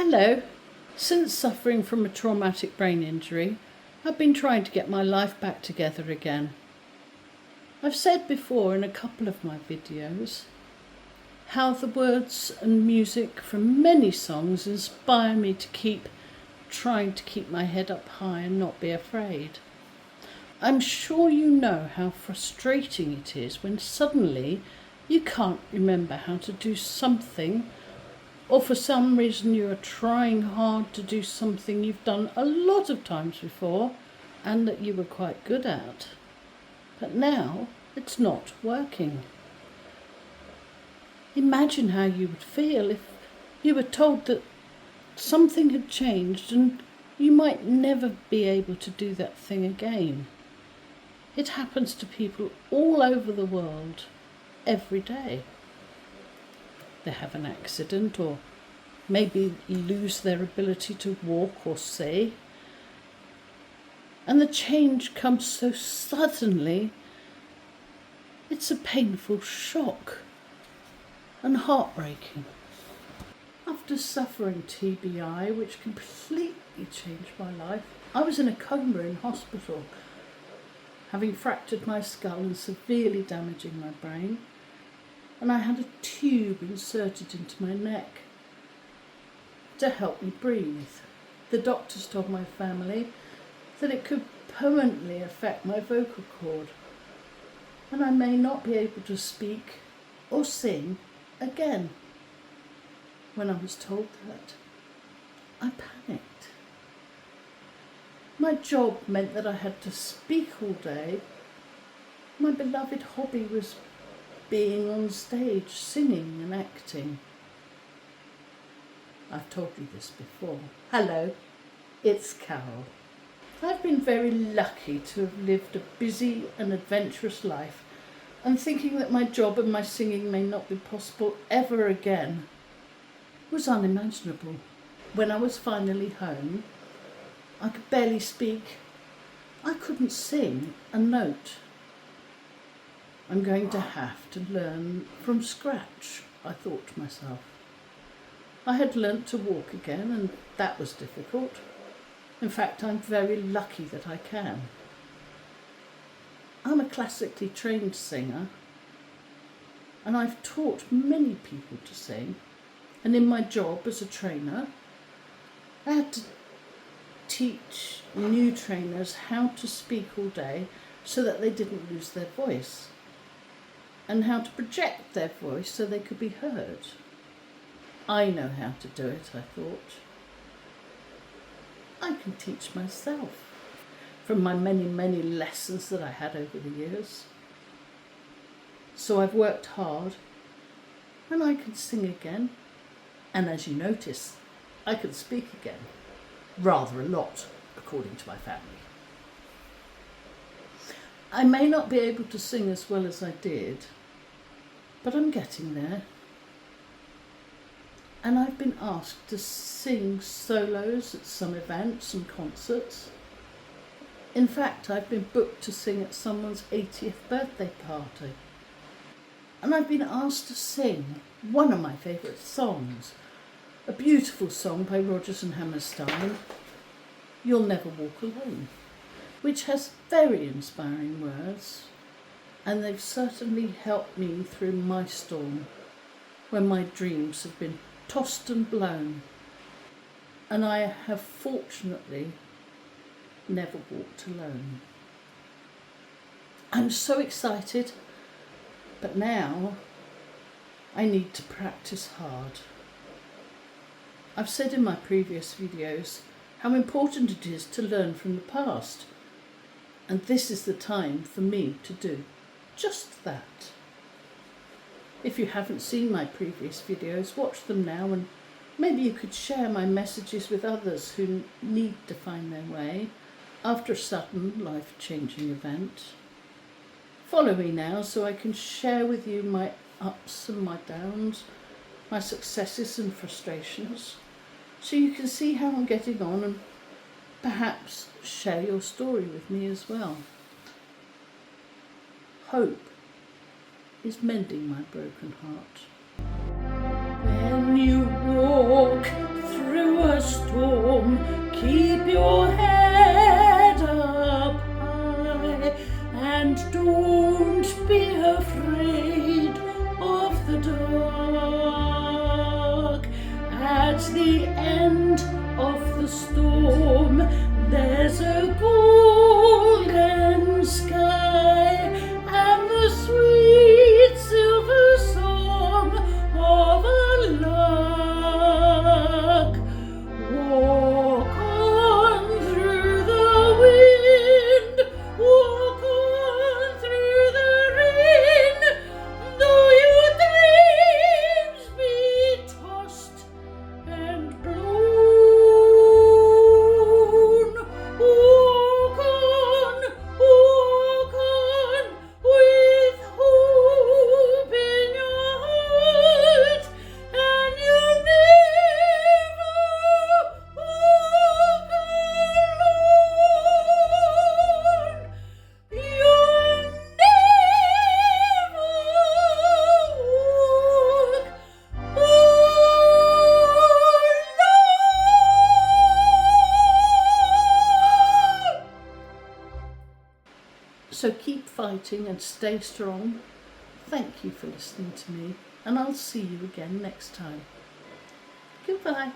Hello. Since suffering from a traumatic brain injury, I've been trying to get my life back together again. I've said before in a couple of my videos how the words and music from many songs inspire me to keep trying to keep my head up high and not be afraid. I'm sure you know how frustrating it is when suddenly you can't remember how to do something, or for some reason you are trying hard to do something you've done a lot of times before and that you were quite good at. But now it's not working. Imagine how you would feel if you were told that something had changed and you might never be able to do that thing again. It happens to people all over the world every day. They have an accident or maybe lose their ability to walk or see. And the change comes so suddenly, it's a painful shock and heartbreaking. After suffering TBI, which completely changed my life, I was in a coma in hospital, having fractured my skull and severely damaging my brain. And I had a tube inserted into my neck to help me breathe. The doctors told my family that it could permanently affect my vocal cord and I may not be able to speak or sing again. When I was told that, I panicked. My job meant that I had to speak all day. My beloved hobby was being on stage, singing and acting. I've told you this before. Hello, it's Carol. I've been very lucky to have lived a busy and adventurous life, and thinking that my job and my singing may not be possible ever again was unimaginable. When I was finally home, I could barely speak. I couldn't sing a note. I'm going to have to learn from scratch, I thought to myself. I had learnt to walk again, and that was difficult. In fact, I'm very lucky that I can. I'm a classically trained singer, and I've taught many people to sing. And in my job as a trainer, I had to teach new trainers how to speak all day so that they didn't lose their voice, and how to project their voice so they could be heard. I know how to do it, I thought. I can teach myself from my many lessons that I had over the years. So I've worked hard and I can sing again. And as you notice, I can speak again. Rather a lot, according to my family. I may not be able to sing as well as I did, but I'm getting there. And I've been asked to sing solos at some events and concerts. In fact, I've been booked to sing at someone's 80th birthday party. And I've been asked to sing one of my favourite songs, a beautiful song by Rodgers and Hammerstein, You'll Never Walk Alone, which has very inspiring words, and they've certainly helped me through my storm, when my dreams have been tossed and blown, and I have fortunately never walked alone. I'm so excited, but now I need to practice hard. I've said in my previous videos how important it is to learn from the past, and this is the time for me to do just that. If you haven't seen my previous videos, watch them now, and maybe you could share my messages with others who need to find their way after a sudden life-changing event. Follow me now so I can share with you my ups and my downs, my successes and frustrations, so you can see how I'm getting on and perhaps share your story with me as well. Hope is mending my broken heart. When you walk through At the end of the storm, there's a golden sky and the sweet silver song of a lark. Walk on through the wind, walk on through the rain, though your dreams be tossed and blown. Walk on with hope in your heart, and you'll never walk alone. You'll never walk alone. So keep fighting and stay strong. Thank you for listening to me, and I'll see you again next time. Goodbye.